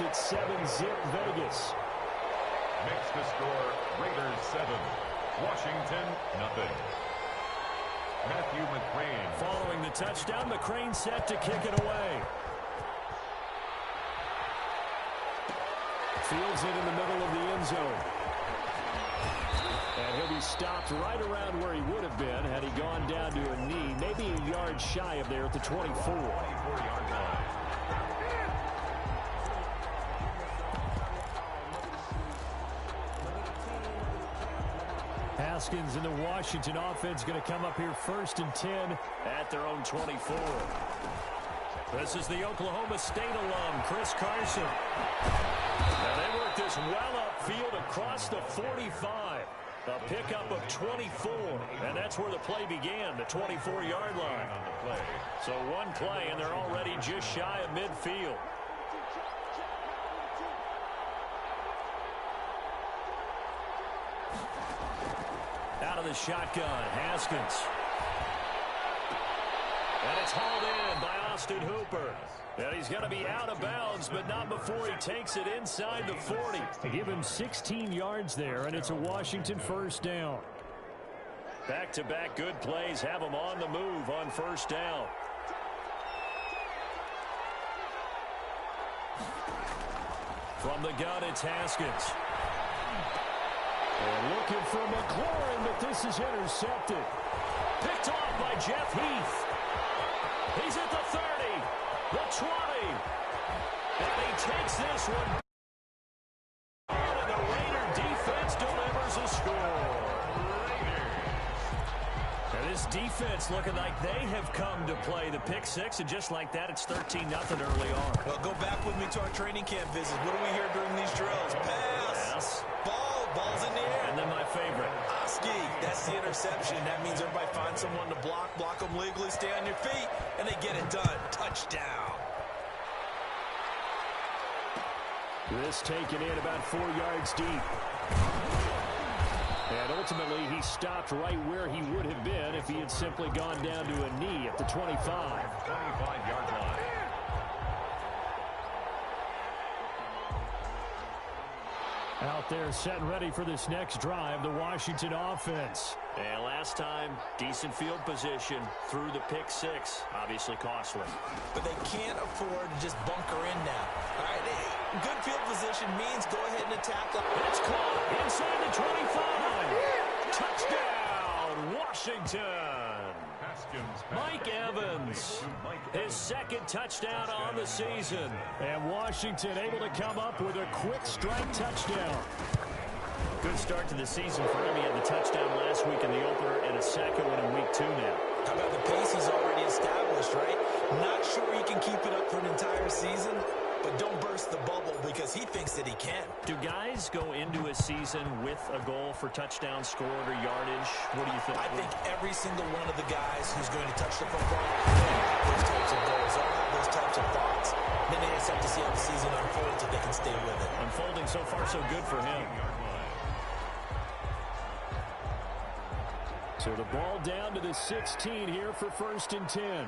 makes it 7-zip Vegas. Makes the score Raiders 7, Washington nothing. Matthew McCrane. Following the touchdown, McCrane set to kick it away. Fields it in the middle of the end zone. And he'll be stopped right around where he would have been had he gone down to a knee, maybe a yard shy of there at the 24. 24-yard line. Haskins and the Washington offense going to come up here 1st and 10 at their own 24. This is the Oklahoma State alum, Chris Carson. Now they work this well upfield across the 45. A pickup of 24, and that's where the play began, the 24-yard line. So one play, and they're already just shy of midfield. Out of the shotgun, Haskins. And it's hauled in by Austin Hooper. And he's going to be out of bounds, but not before he takes it inside the 40. They give him 16 yards there, and it's a Washington 1st down. Back-to-back good plays have him on the move on 1st down. From the gun, it's Haskins. And looking for McLaurin, but this is intercepted. Picked off by Jeff Heath. He's at the 30, the 20. And he takes this one. And the Raider defense delivers a score. And this defense looking like they have come to play the pick six, and just like that, it's 13-0 early on. Well, go back with me to our training camp visits. What do we hear during these drills? Pass. Ball's in the air. And then my favorite. Oski, that's the interception. That means everybody finds someone to block them legally, stay on your feet, and they get it done. Touchdown. This taken in about 4 yards deep. And ultimately, he stopped right where he would have been if he had simply gone down to a knee at the 25. 25-yard line. Out there set and ready for this next drive, the Washington offense. And last time, decent field position through the pick six. Obviously costly. But they can't afford to just bunker in now. All right, good field position means go ahead and attack them. It's caught inside the 25. Touchdown, Washington. Mike Evans, his 2nd touchdown on the season. And Washington able to come up with a quick strike touchdown. Good start to the season for him. He had the touchdown last week in the opener and a 2nd one in week 2 now. How about the pace he's already established, right? Not sure he can keep it up for an entire season, but don't burst the bubble because he thinks that he can. Do guys go into a season with a goal for touchdown scored or yardage? What do you think? I think every single one of the guys who's going to touch the football will have those types of goals, or have those types of thoughts. Then they just have to see how the season unfolds if they can stay with it. Unfolding so far so good for him. So the ball down to the 16 here for 1st and 10.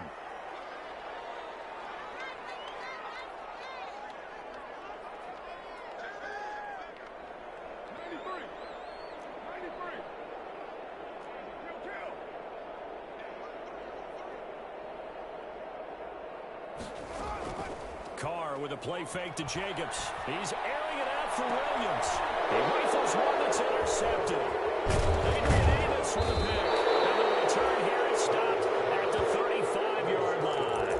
Carr with a play fake to Jacobs. He's airing it out for Williams. He rifles one that's intercepted. Adrian Amos with a pick. And the return here is stopped at the 35-yard line.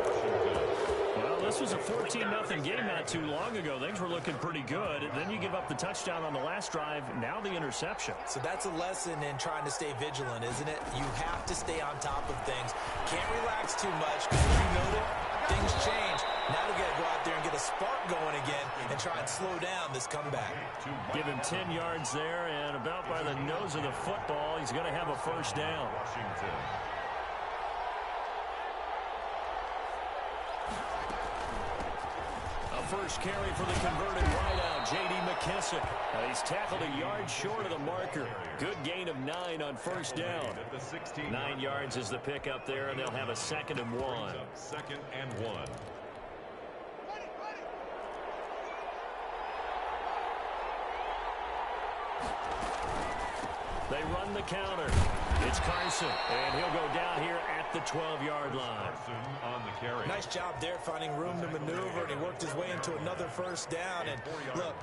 Well, this was a 14-0 game not too long ago. Things were looking pretty good. Then you give up the touchdown on the last drive. Now the interception. So that's a lesson in trying to stay vigilant, isn't it? You have to stay on top of things. Can't relax too much because if you know that things change. Now we got to go out there and get a spark going again and try and slow down this comeback. Give him 10 yards there, and about by the nose of the football, he's going to have a 1st down. Washington. A first carry for the converted wideout, J.D. McKissick. He's tackled a yard short of the marker. Good gain of 9 on 1st down. 9 yards is the pickup there, and they'll have a 2nd and 1. 2nd and 1. They run the counter. It's Carson, and he'll go down here at the 12-yard line. On the carry. Nice job there finding room to maneuver, and he worked his way into another first down. And look,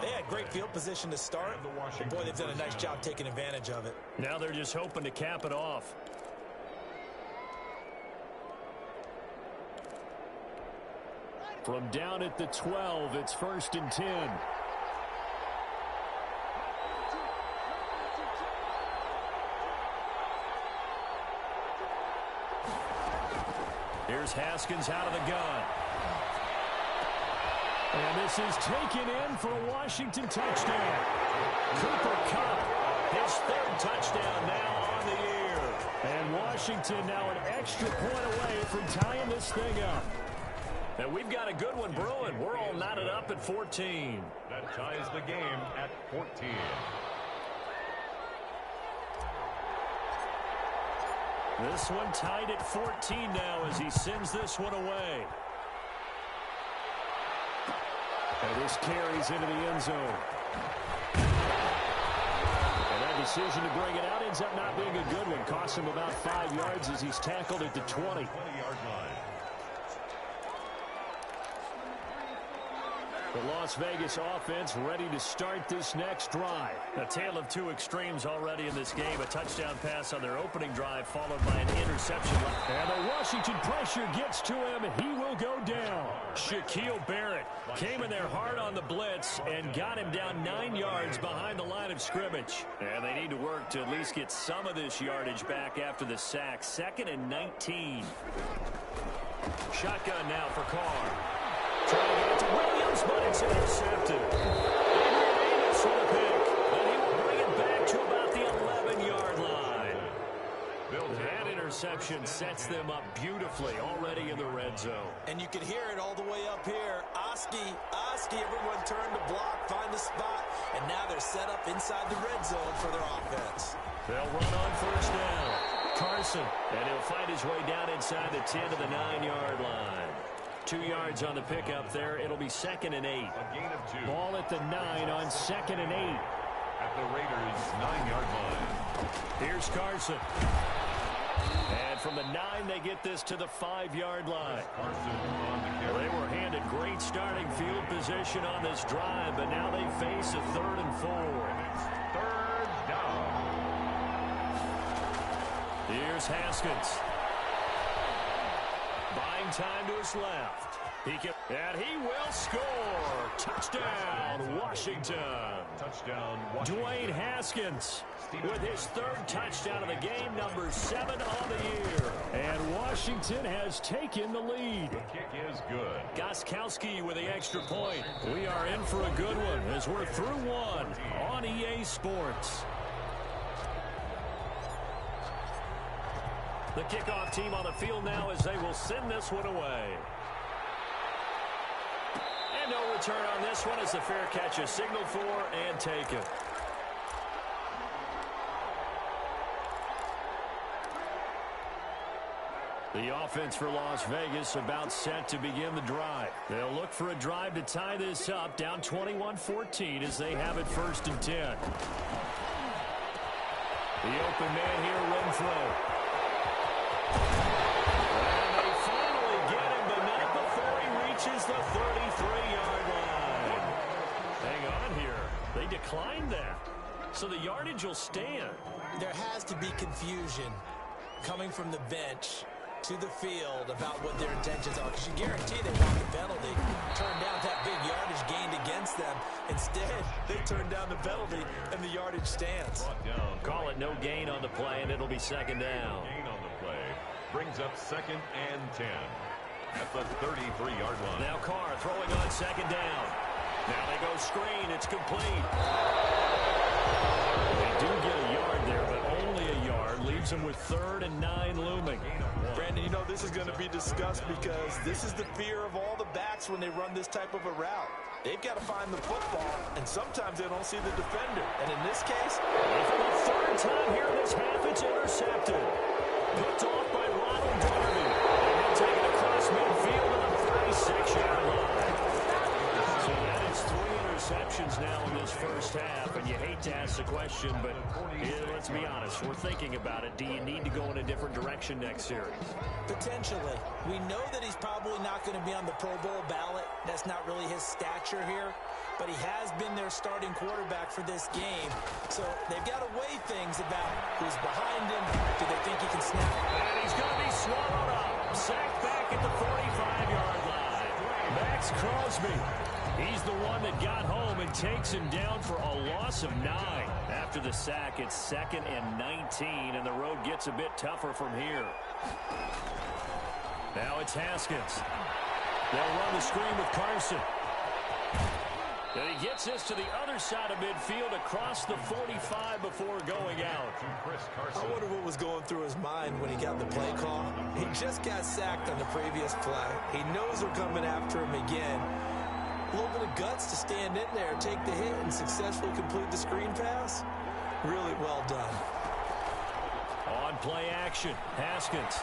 they had great field position to start, but boy, they've done a nice job taking advantage of it. Now they're just hoping to cap it off. From down at the 12, it's 1st and 10. Here's Haskins out of the gun. And this is taken in for a Washington touchdown. Cooper Kupp, his 3rd touchdown now on the year. And Washington now an extra point away from tying this thing up. And we've got a good one brewing. We're all knotted up at 14. That ties the game at 14. This one tied at 14 now as he sends this one away. And this carries into the end zone. And that decision to bring it out ends up not being a good one. Costs him about 5 yards as he's tackled at the 20. 20-yard line. The Las Vegas offense ready to start this next drive. A tale of two extremes already in this game. A touchdown pass on their opening drive followed by an interception. And the Washington pressure gets to him. He will go down. Shaquille Barrett came in there hard on the blitz and got him down 9 yards behind the line of scrimmage. And they need to work to at least get some of this yardage back after the sack. 2nd and 19. Shotgun now for Carr. Trying to get it to Williams, but it's intercepted. Davis with a pick, and he will bring it back to about the 11-yard line. That interception sets them up beautifully already in the red zone. And you can hear it all the way up here. Oski, everyone turned to block, find the spot, and now they're set up inside the red zone for their offense. They'll run on 1st down. Carson, and he'll find his way down inside the 10 to the 9-yard line. 2 yards on the pickup there. It'll be 2nd and 8. A gain of 2. Ball at the 9 on 2nd and 8. At the Raiders' 9-yard line. Here's Carson. And from the 9, they get this to the 5-yard line. Carson on the carry. They were handed great starting field position on this drive, but now they face a 3rd and 4. It's 3rd down. Here's Haskins. Buying time to his left. And he will score. Touchdown, Washington. Touchdown, Washington. Dwayne Haskins with his 3rd touchdown of the game, number 7 on the year. And Washington has taken the lead. The kick is good. Gostkowski with the extra point. We are in for a good one as we're through one on EA Sports. The kickoff team on the field now as they will send this one away. And no return on this one as the fair catch is signaled for and taken. The offense for Las Vegas about set to begin the drive. They'll look for a drive to tie this up, down 21-14 as they have it 1st and 10. The open man here, Renfro. And they finally get him, but not before he reaches the 33-yard line. Hang on here. They declined that. So the yardage will stand. There has to be confusion coming from the bench to the field about what their intentions are, because you guarantee they want the penalty. Turn down that big yardage gained against them. Instead, they turn down the penalty, and the yardage stands. Call it no gain on the play, and it'll be 2nd down. Gain on the play brings up 2nd and 10 at the 33-yard line. Now Carr throwing on 2nd down. Now they go screen. It's complete. They do get a yard there, but only a yard. Leaves them with 3rd and 9 looming. Brandon, you know this is going to be discussed because this is the fear of all the backs when they run this type of a route. They've got to find the football, and sometimes they don't see the defender. And in this case, for the 3rd time here in this half, it's intercepted. Picked off by Ronald Darby. And he'll take it across midfield to the 36-yard line. So that is 3 interceptions now in this first half, and you hate to ask the question, situation, but let's be honest, we're thinking about it. Do you need to go in a different direction next series? Potentially. We know that he's probably not going to be on the Pro Bowl ballot. That's not really his stature here, but he has been their starting quarterback for this game. So they've got to weigh things about who's behind him. Do they think he can snap? And he's going to be swallowed up. Sacked back at the 45-yard line. Max Crosby. He's the one that got home and takes him down for a loss of 9. After the sack, it's 2nd and 19, and the road gets a bit tougher from here. Now it's Haskins. They'll run the screen with Carson. And he gets this to the other side of midfield across the 45 before going out. I wonder what was going through his mind when he got the play call. He just got sacked on the previous play. He knows they're coming after him again. A little bit of guts to stand in there, take the hit, and successfully complete the screen pass. Really well done. On play action, Haskins.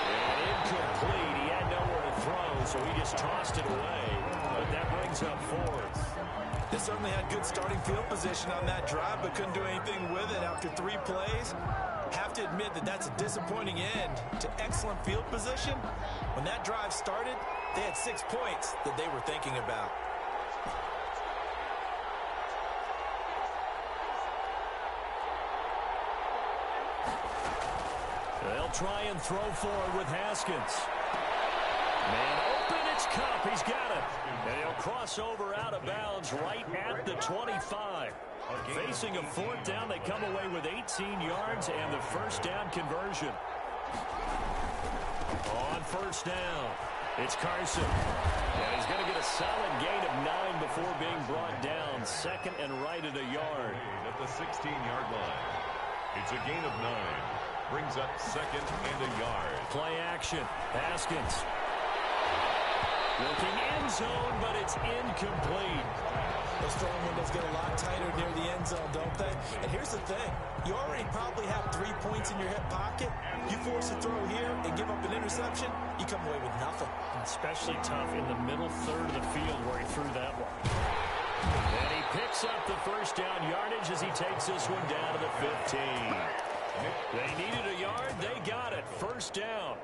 And incomplete. He had nowhere to throw, so he just tossed it away. But that brings up 4th. They certainly had good starting field position on that drive, but couldn't do anything with it after 3 plays. Have to admit that that's a disappointing end to excellent field position. When that drive started, they had 6 points that they were thinking about. They'll try and throw forward with Haskins. Man open, it's Cup. He's got it. And he'll cross over out of bounds right at the 25. Facing a 4th down, they come away with 18 yards and the first down conversion. On first down, it's Carson. And he's going to get a solid gain of 9 before being brought down. 2nd and right at a yard. At the 16-yard line. It's a gain of 9. Brings up 2nd and a yard. Play action. Haskins. Looking end zone, but it's incomplete. Those throwing windows get a lot tighter near the end zone, don't they? And here's the thing. You already probably have 3 points in your hip pocket. You force a throw here and give up an interception, you come away with nothing. Especially tough in the middle third of the field where he threw that one. And he picks up the first down yardage as he takes this one down to the 15. They needed a yard. They got it. First down.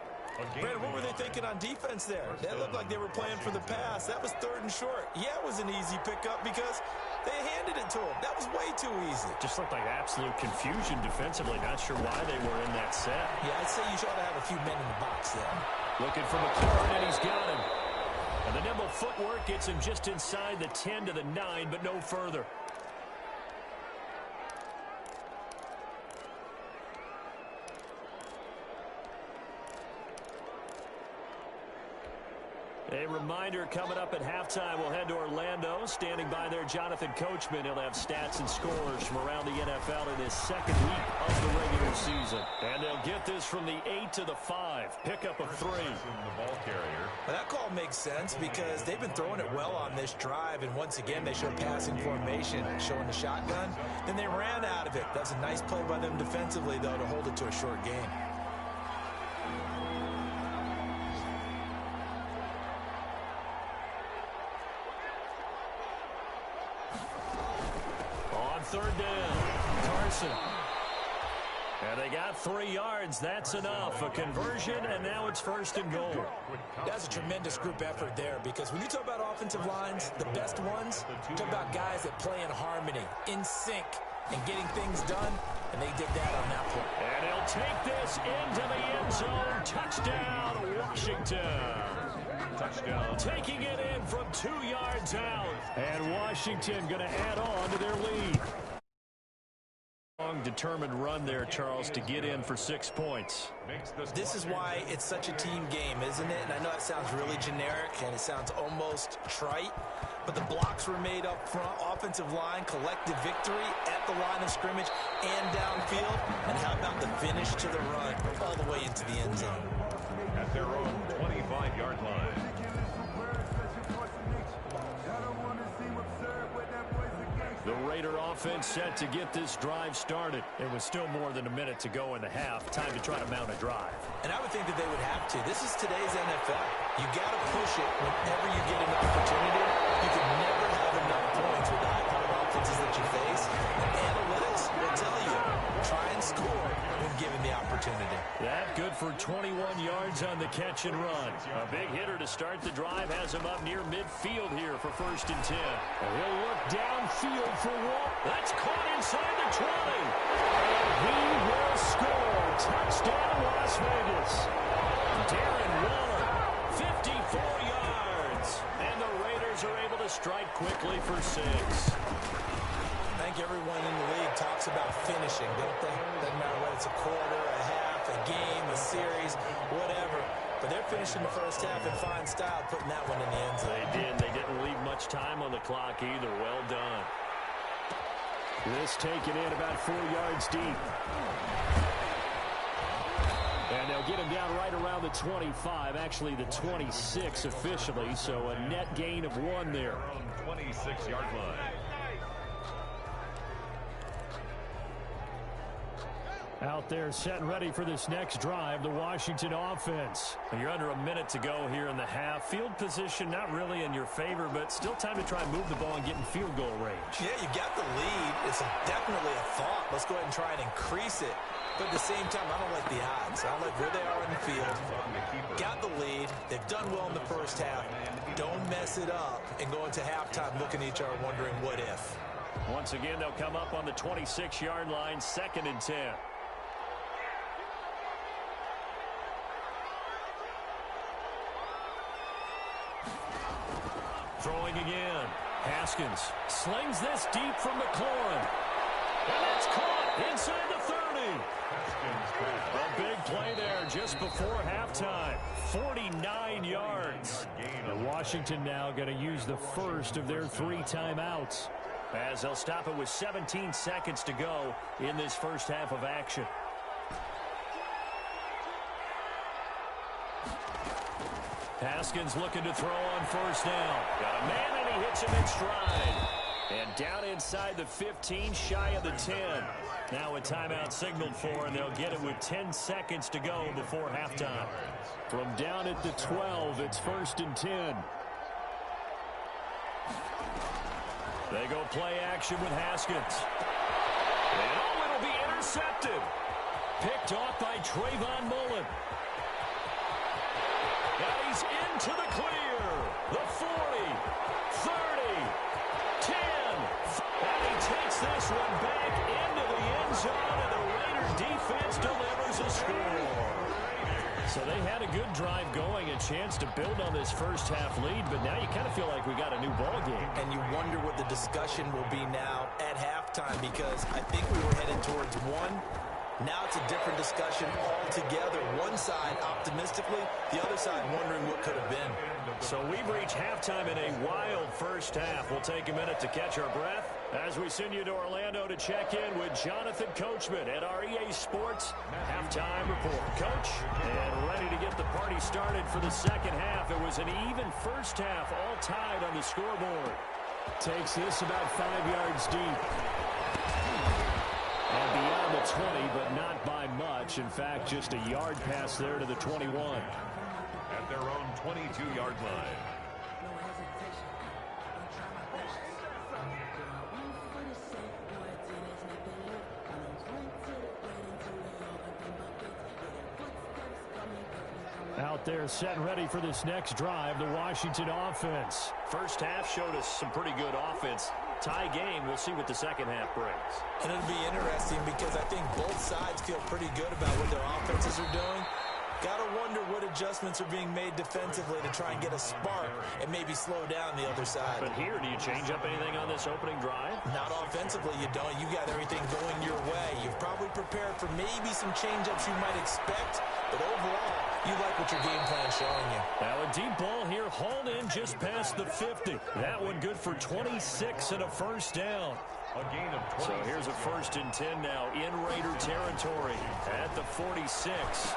Brandon, what were they thinking on defense there? That looked like they were playing for the pass. That was 3rd and short. Yeah, it was an easy pickup because they handed it to him. That was way too easy. Just looked like absolute confusion defensively. Not sure why they were in that set. Yeah, I'd say you ought to have a few men in the box there. Looking for McLaurin, and he's got him. And the nimble footwork gets him just inside the 10 to the 9, but no further. A reminder coming up at halftime, we'll head to Orlando. Standing by there, Jonathan Coachman. He'll have stats and scores from around the NFL in his 2nd week of the regular season. And they'll get this from the 8 to the 5. Pickup of 3. The ball carrier. Well, that call makes sense because they've been throwing it well on this drive. And once again, they showed passing formation, showing the shotgun. Then they ran out of it. That's a nice play by them defensively, though, to hold it to a short game. Third down, Carson. And they got 3 yards. That's enough. A conversion, and now it's 1st and goal. That's a tremendous group effort there because when you talk about offensive lines, the best ones, you talk about guys that play in harmony, in sync, and getting things done, and they did that on that play. And he'll take this into the end zone. Touchdown, Washington. Touchdown. Taking it in from 2 yards out. And Washington going to add on to their lead. Long, determined run there, Charles, to get in for 6 points. This is why it's such a team game, isn't it? And I know it sounds really generic and it sounds almost trite, but the blocks were made up front, offensive line, collective victory at the line of scrimmage and downfield. And how about the finish to the run all the way into the end zone? At their own 25-yard line. The Raider offense set to get this drive started. It was still more than a minute to go in the half. Time to try to mount a drive. And I would think that they would have to. This is today's NFL. You got to push it whenever you get an opportunity. You can never have enough points with the high-powered offenses that you face. And opportunity. That good for 21 yards on the catch and run. A big hitter to start the drive has him up near midfield here for 1st and 10. He'll look downfield for one. That's caught inside the 20. And he will score. Touchdown, Las Vegas. Darren Waller, 54 yards. And the Raiders are able to strike quickly for 6. I think everyone in the league talks about finishing, don't they? Doesn't matter whether it's a quarter, a half, a game, a series, whatever. But they're finishing the first half in fine style, putting that one in the end zone. They did. They didn't leave much time on the clock either. Well done. This taken in about 4 yards deep. And they'll get him down right around the 25, actually the 26 officially, so a net gain of 1 there. 26-yard line. Out there set and ready for this next drive, the Washington offense. And you're under a minute to go here in the half. Field position not really in your favor, but still time to try and move the ball and get in field goal range. Yeah, you got the lead. It's definitely a thought. Let's go ahead and try and increase it. But at the same time, I don't like the odds. I don't like where they are in the field. Got the lead. They've done well in the first half. Don't mess it up and go into halftime looking at each other wondering what if. Once again, they'll come up on the 26-yard line, 2nd and 10. Throwing again. Haskins slings this deep from McLaurin. And that's caught inside the 30. A big play there just before halftime. 49 yards. And Washington now going to use the first of their 3 timeouts. As they'll stop it with 17 seconds to go in this first half of action. Haskins looking to throw on 1st down. Got a man and he hits him in stride. And down inside the 15, shy of the 10. Now a timeout signaled for, and they'll get it with 10 seconds to go before halftime. From down at the 12, it's 1st and 10. They go play action with Haskins. And oh, it'll be intercepted. Picked off by Trayvon Mullen. And he's into the clear. The 40, 30, 10. And he takes this one back into the end zone, and the Raider defense delivers a score. So they had a good drive going, a chance to build on this first half lead, but now you kind of feel like we got a new ball game. And you wonder what the discussion will be now at halftime, because I think we were headed towards 1. Now it's a different discussion altogether. One side optimistically, the other side wondering what could have been. So we've reached halftime in a wild first half. We'll take a minute to catch our breath as we send you to Orlando to check in with Jonathan Coachman at our EA Sports Halftime Report. Coach, and ready to get the party started for the second half. It was an even first half, all tied on the scoreboard. Takes this about 5 yards deep. And beyond the 20, but not by much. In fact, just a yard pass there to the 21. At their own 22-yard line. Out there set and ready for this next drive, the Washington offense. First half showed us some pretty good offense. Tie game, we'll see what the second half brings. And it'll be interesting because I think both sides feel pretty good about what their offenses are doing. Got to wonder what adjustments are being made defensively to try and get a spark and maybe slow down the other side. But here, do you change up anything on this opening drive? Not offensively, you don't. You got everything going your way. You've probably prepared for maybe some change-ups you might expect, but overall, you like what your game plan is showing you. Now a deep ball here, hauled in just past the 50. That one good for 26 and a first down. A gain of 20. So here's a 1st and 10 now in Raider territory at the 46.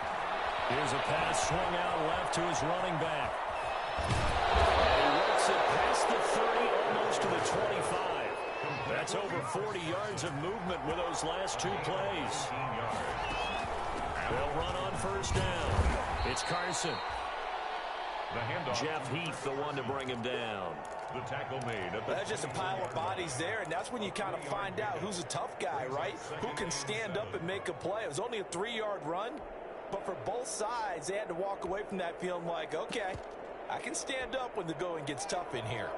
Here's a pass swung out left to his running back. And he works it past the 30, almost to the 25. That's over 40 yards of movement with those last 2 plays. They'll run on 1st down. It's Carson. The handoff. Jeff Heath, the one to bring him down. The tackle made. That's just a pile of bodies there, and that's when you kind of find out who's a tough guy, right? Who can stand up and make a play. It was only a 3-yard run, but for both sides, they had to walk away from that feeling like, okay, I can stand up when the going gets tough in here.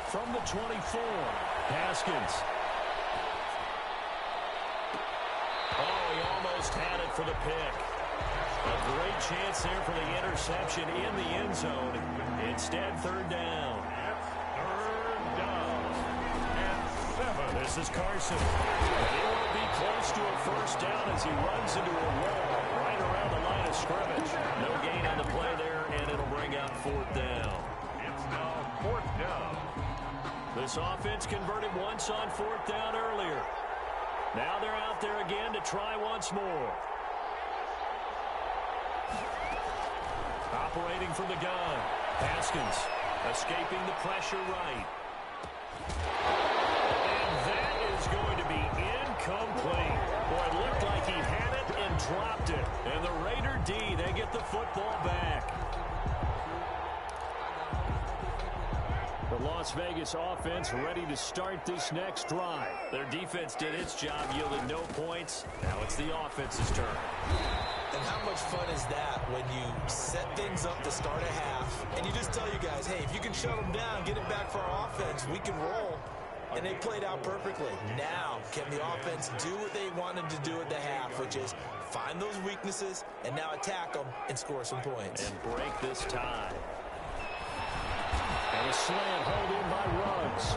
From the 24, Haskins. Oh, he almost had it for the pick. A great chance there for the interception in the end zone. Instead, third down. It's third down. And 7. This is Carson. He will be close to a first down as he runs into a wall right around the line of scrimmage. No gain on the play there, and it'll bring out fourth down. It's now fourth down. This offense converted once on fourth down earlier. Now they're out there again to try once more. Operating from the gun. Haskins escaping the pressure right. And that is going to be incomplete. Boy, it looked like he had it and dropped it. And the Raider D, they get the football back. The Las Vegas offense ready to start this next drive. Their defense did its job, yielded no points. Now it's the offense's turn. And how much fun is that when you set things up to start a half, and you just tell you guys, hey, if you can shut them down, get it back for our offense, we can roll. And they played out perfectly. Now, can the offense do what they wanted to do at the half, which is find those weaknesses and now attack them and score some points. And break this tie. And a slant held in by Ruggs.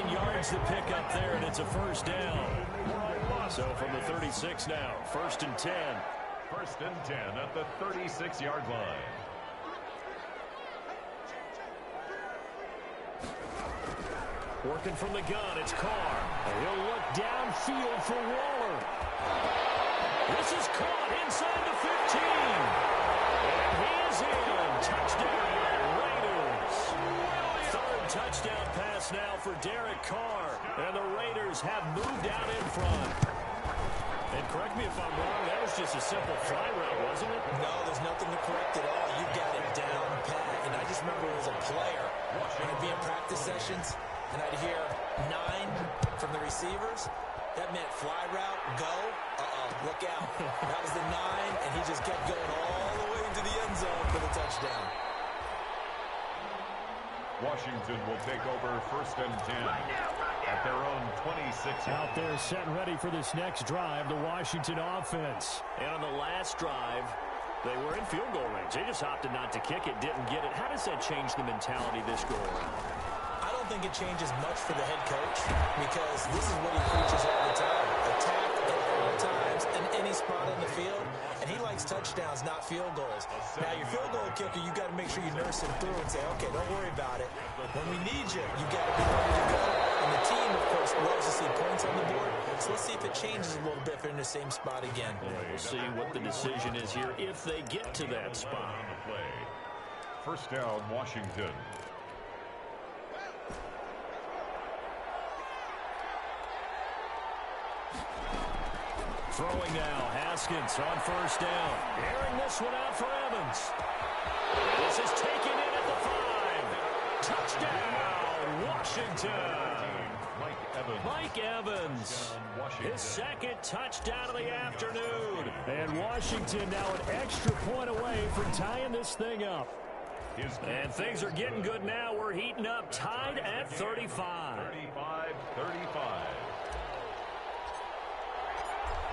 9 yards to pick up there, and it's a first down. So from the 36 now, 1st and 10. 1st and 10 at the 36-yard line. Working from the gun, it's Carr. And he'll look downfield for Waller. This is caught inside the 15. And he is in. Touchdown, Raiders. Third touchdown pass now for Derek Carr. And the Raiders have moved out in front. And correct me if I'm wrong, that was just a simple fly route, wasn't it? No, there's nothing to correct at all. You've got it down pat. And I just remember as a player, when I'd be in practice sessions, and I'd hear 9 from the receivers. That meant fly route, go. Look out. That was the 9, and he just kept going all the way into the end zone for the touchdown. Washington will take over 1st and 10 at their own 26. Out there set and ready for this next drive, the Washington offense. And on the last drive, they were in field goal range. They just opted not to kick it, didn't get it. How does that change the mentality this go around? I don't think it changes much for the head coach because this is what he preaches all the time. Attack at all times in any spot on the field. And he likes touchdowns, not field goals. Now, your field goal kicker, you got to make sure you nurse him through and say, okay, don't worry about it. When we need you, you got to be ready to go. And the team, of course, loves to see points on the board. So let's see if it changes a little bit if they're in the same spot again. We'll see what the decision is here if they get to that spot. 1st down, Washington. Throwing now, Haskins on 1st down. Airing this one out for Evans. This is taken in at the 5. Touchdown, Washington. Mike Evans. His 2nd touchdown of the afternoon. And Washington now an extra point away from tying this thing up. And things are getting good now. We're heating up, tied at 35. 35-35.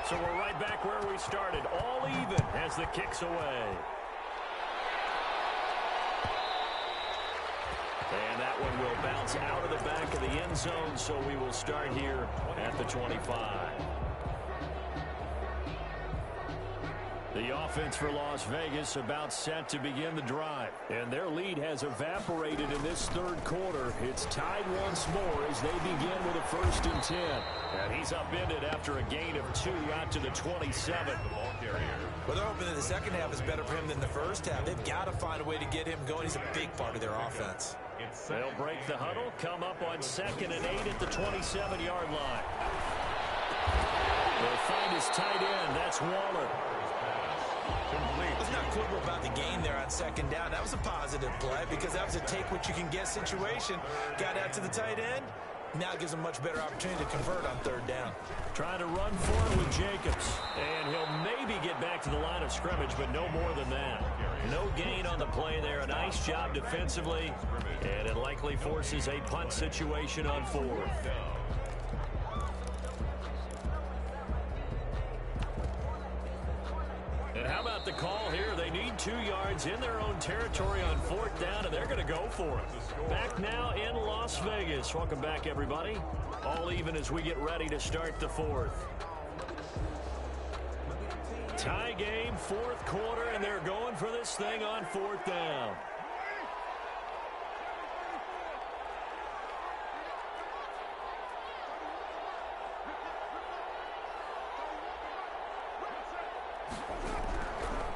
So we're right back where we started, all even as the kick's away. And that one will bounce out of the back of the end zone, so we will start here at the 25. The offense for Las Vegas about set to begin the drive. And their lead has evaporated in this 3rd quarter. It's tied once more as they begin with a 1st and 10. And he's upended after a gain of 2 out to the 27. Well, they're hoping that the second half is better for him than the first half. They've got to find a way to get him going. He's a big part of their offense. They'll break the huddle, come up on 2nd and 8 at the 27-yard line. They'll find his tight end. That's Waller. Let's not quibble about the gain there on second down. That was a positive play because that was a take-what-you-can-get situation. Got out to the tight end. Now gives him much better opportunity to convert on third down. Trying to run forward with Jacobs. And he'll maybe get back to the line of scrimmage, but no more than that. No gain on the play there. A nice job defensively. And it likely forces a punt situation on fourth. And how about the call here? They need 2 yards in their own territory on fourth down, and they're going to go for it. Back now in Las Vegas. Welcome back, everybody. All even as we get ready to start the fourth. Tie game, fourth quarter, and they're going for this thing on fourth down.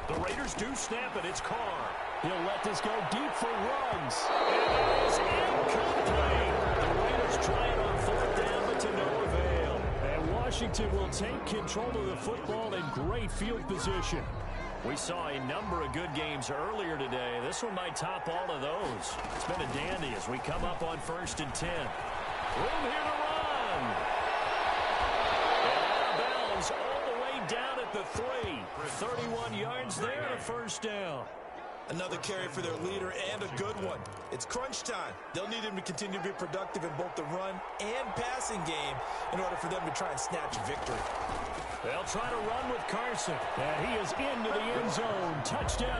The Raiders do snap it. It's Carr. He'll let this go deep for runs. And it is incomplete. The Raiders try it on fourth down, but to no avail. And Washington will take control of the football in great field position. We saw a number of good games earlier today. This one might top all of those. It's been a dandy as we come up on 1st and 10. Room here to run. And out of bounds all the way down at the 3. 31 yards there and a first down. Another carry for their leader and a good one. It's crunch time. They'll need him to continue to be productive in both the run and passing game in order for them to try and snatch a victory. They'll try to run with Carson. And he is into the end zone. Touchdown.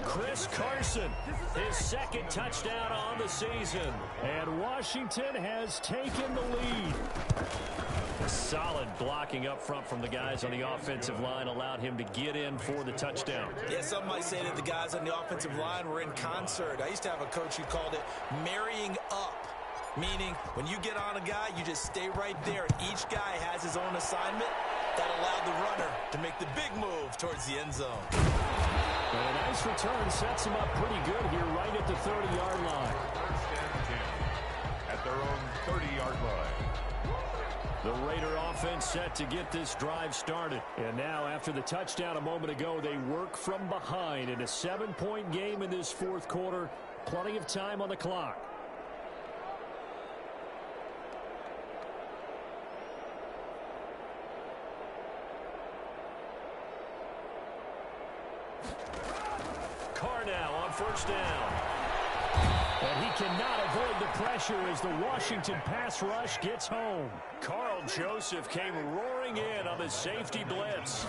Chris Carson, his second touchdown on the season. And Washington has taken the lead. Solid blocking up front from the guys on the offensive line allowed him to get in for the touchdown. Yeah, some might say that the guys on the offensive line were in concert. I used to have a coach who called it marrying up, meaning when you get on a guy, you just stay right there. Each guy has his own assignment that allowed the runner to make the big move towards the end zone. And a nice return sets him up pretty good here right at the 30-yard line. At their own 30-yard line. The Raider offense set to get this drive started. And now after the touchdown a moment ago, they work from behind in a 7-point game in this fourth quarter. Plenty of time on the clock. Carr now on first down. And he cannot avoid the pressure as the Washington pass rush gets home. Carl Joseph came roaring in on the safety blitz.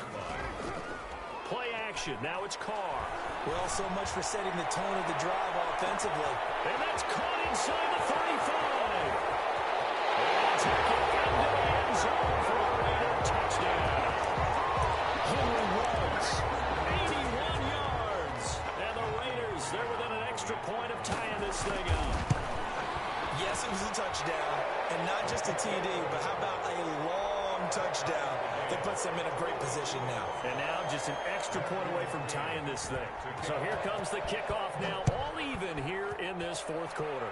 Play action. Now it's Carr. Well, so much for setting the tone of the drive offensively. And that's caught inside the 35. And take it into the end zone for a Raider touchdown. Henry runs 81 yards. And the Raiders, they're within an extra point of tying this thing up. Yes, it was a touchdown, and not just a TD, but how about a long touchdown that puts them in a great position now. And now just an extra point away from tying this thing. So here comes the kickoff now, all even here in this fourth quarter.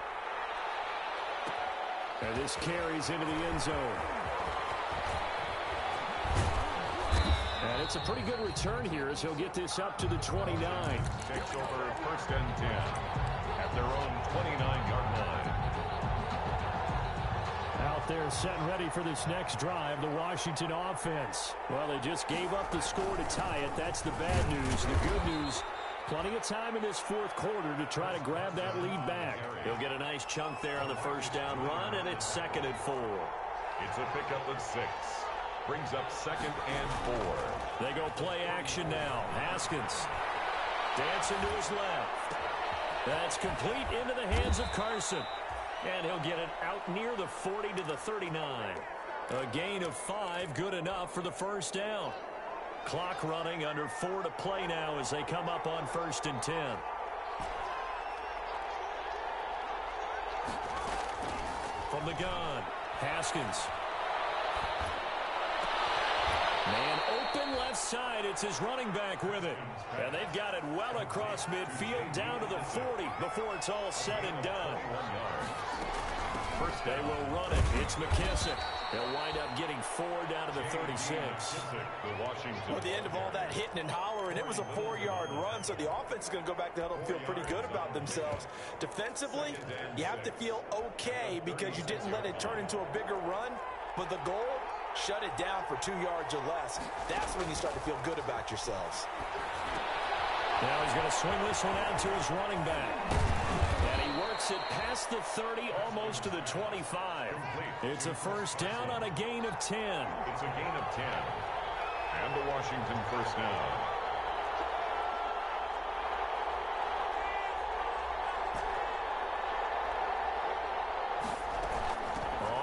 And this carries into the end zone. And it's a pretty good return here as he'll get this up to the 29. Takes over 1st and 10 at their own 29-yard line. Out there set and ready for this next drive, the Washington offense. Well, they just gave up the score to tie it. That's the bad news. The good news, plenty of time in this fourth quarter to try to grab that lead back. He'll get a nice chunk there on the first down run, and it's 2nd and 4. It's a pickup of 6. Brings up 2nd and 4. They go play action now. Haskins dancing to his left. That's complete into the hands of Carson. And he'll get it out near the 40 to the 39. A gain of 5, good enough for the first down. Clock running under 4 to play now as they come up on 1st and 10. From the gun, Haskins. Man open left side. It's his running back with it. And they've got it well across midfield down to the 40 before it's all said and done. first They down. will run it. It's McKissick. They'll wind up getting 4 down to the 36. The Washington. Well, at the end of all that hitting and hollering, it was a 4-yard run, so the offense is going to go back to huddle and feel pretty good about themselves. Defensively, you have to feel okay because you didn't let it turn into a bigger run, but the goal, shut it down for 2 yards or less. That's when you start to feel good about yourselves. Now he's going to swing this one out to his running back. And he works it past the 30, almost to the 25. It's a first down on a gain of 10. It's a gain of 10. And the Washington first down.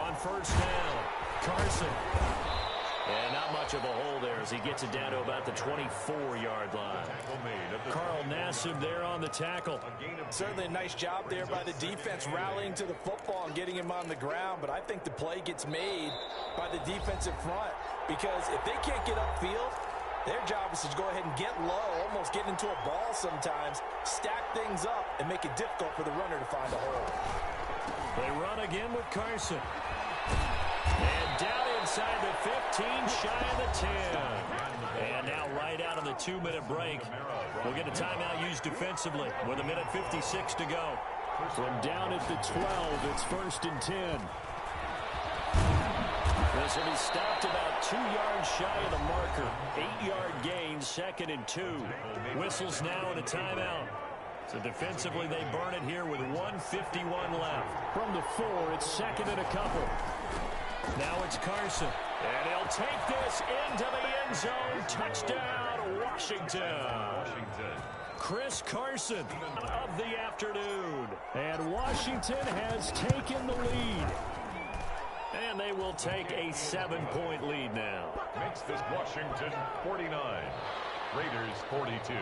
On first down, Carson. And not much of a hole there as he gets it down to about the 24-yard line. Carl Nassib there on the tackle. Certainly a nice job there by the defense rallying to the football and getting him on the ground, but I think the play gets made by the defensive front because if they can't get upfield, their job is to go ahead and get low, almost get into a ball sometimes, stack things up, and make it difficult for the runner to find a hole. They run again with Carson. And down inside the 15, shy of the 10. And now right out of the 2-minute break, we'll get a timeout used defensively with 1:56 to go. From down at the 12, it's first and 10. This will be stopped about 2 yards shy of the marker. 8-yard gain, second and 2. Whistles now and a timeout. So defensively, they burn it here with 1:51 left. From the 4, it's second and a couple. Now it's Carson. And he'll take this into the end zone. Touchdown, Washington. Chris Carson of the afternoon. And Washington has taken the lead. And they will take a 7-point lead now. Makes this Washington 49. Raiders 42.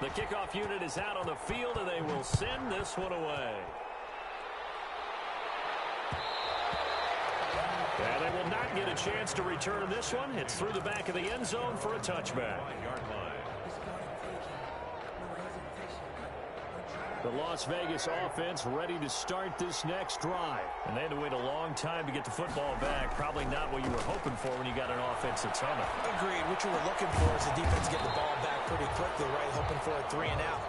The kickoff unit is out on the field, and they will send this one away. And they will not get a chance to return this one. It's through the back of the end zone for a touchback. The Las Vegas offense ready to start this next drive. And they had to wait a long time to get the football back. Probably not what you were hoping for when you got an offense that's humming. Agreed. What you were looking for is the defense getting the ball back pretty quickly, right? Hoping for a 3 and out.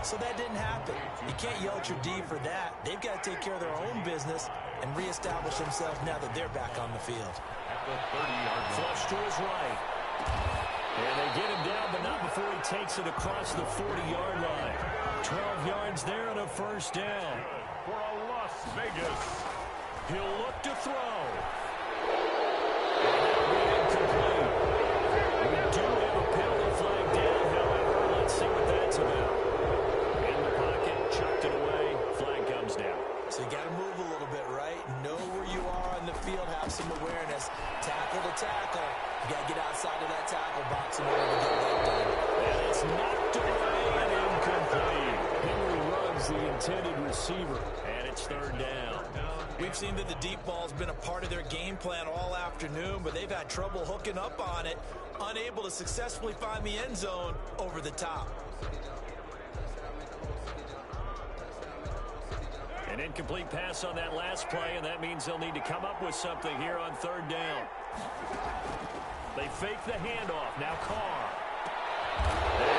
So that didn't happen. You can't yell at your D for that. They've got to take care of their own business and reestablish themselves now that they're back on the field. At the 30-yard line. Flush to his right. And they get him down, but not before he takes it across the 40-yard line. 12 yards there and a first down. For a Las Vegas. He'll look to throw. Incomplete. We do have a penalty flag down, however. Let's see what that's about. In the pocket, chucked it away. Flag comes down. So you got to move a little bit, right? Know where you are on the field, have some awareness. Tackle to tackle. You got to get outside of that tackle box in order to get that done. And it's knocked away and incomplete. Henry Ruggs, the intended receiver, and it's third down. We've seen that the deep ball's been a part of their game plan all afternoon, but they've had trouble hooking up on it, unable to successfully find the end zone over the top. An incomplete pass on that last play, and that means they'll need to come up with something here on third down. They fake the handoff. Now Carr. And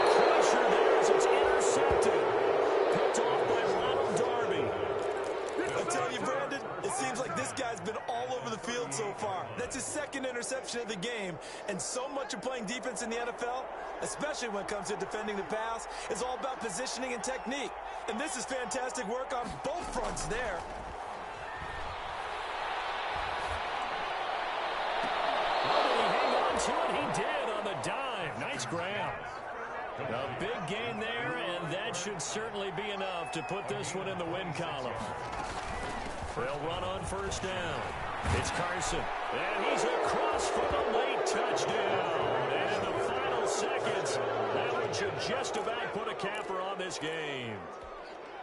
the pressure there as it's intercepted. Picked off by Ronald Darby. I tell you, Brandon, it seems like this guy's been all over the field so far. That's his second interception of the game. And so much of playing defense in the NFL, especially when it comes to defending the pass, is all about positioning and technique. And this is fantastic work on both fronts there. To it, he did on the dive. Nice grab. A big gain there, and that should certainly be enough to put this one in the win column. They'll run on first down. It's Carson, and he's across for the late touchdown. And in the final seconds, that one should just about put a capper on this game.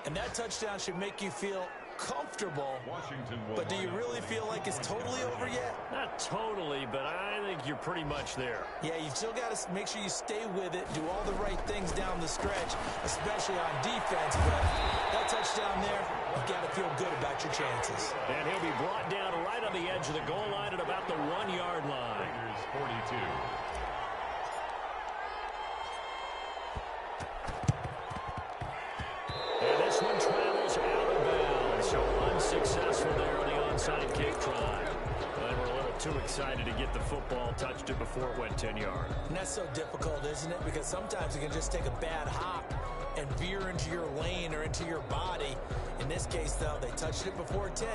And that touchdown should make you feel comfortable, but do you really feel like it's totally over yet? Not totally, but I think you're pretty much there. Yeah, you've still got to make sure you stay with it, do all the right things down the stretch, especially on defense, but That touchdown there, you got to feel good about your chances. And he'll be brought down right on the edge of the goal line at about the 1-yard line. Raiders 42. And this one travels out of bounds. So unsuccessful there on the onside kick try. They were a little too excited to get the football, touched it before it went 10 yards. And that's so difficult, isn't it? Because sometimes you can just take a bad hop and veer into your lane or into your body. In this case, though, they touched it before 10.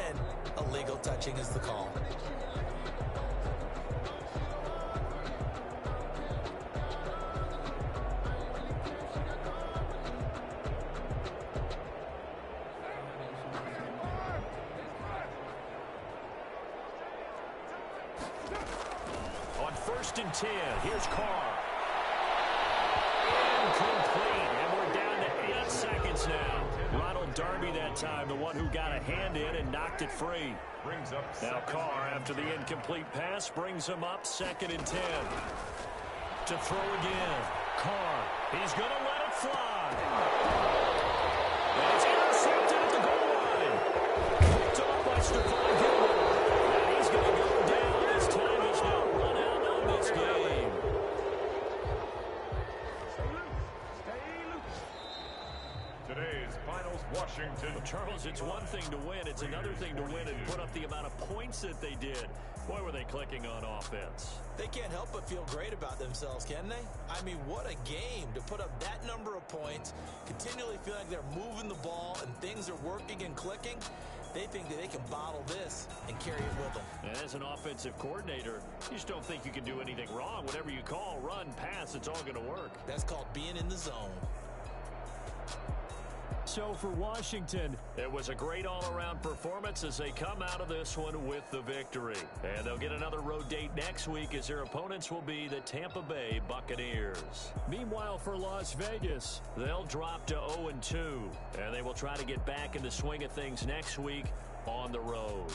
Illegal touching is the call. On 1st and 10, here's Carr. Incomplete, and we're down to 8 seconds now. Ronald Darby that time, the one who got a hand in and knocked it free. Brings up Now Carr, after the incomplete pass, brings him up 2nd and 10. To throw again. Carr, he's going to let it fly. And it's intercepted at the goal line. Picked off by Stephon Gilmore. And he's going to go down as time has now run out on this game. today's finals, Washington. Well, Charles, it's one thing to win. It's another thing to win and put up the amount of points that they did. Boy, were they clicking on offense. They can't help but feel great about themselves, can they? I mean, what a game to put up that number of points, continually feel like they're moving the ball and things are working and clicking. They think that they can bottle this and carry it with them. And as an offensive coordinator, you just don't think you can do anything wrong. Whatever you call, run, pass, it's all going to work. That's called being in the zone. So for Washington, it was a great all-around performance as they come out of this one with the victory. And they'll get another road date next week as their opponents will be the Tampa Bay Buccaneers. Meanwhile, for Las Vegas, they'll drop to 0-2, and they will try to get back in the swing of things next week on the road.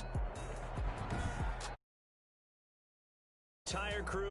Entire crew.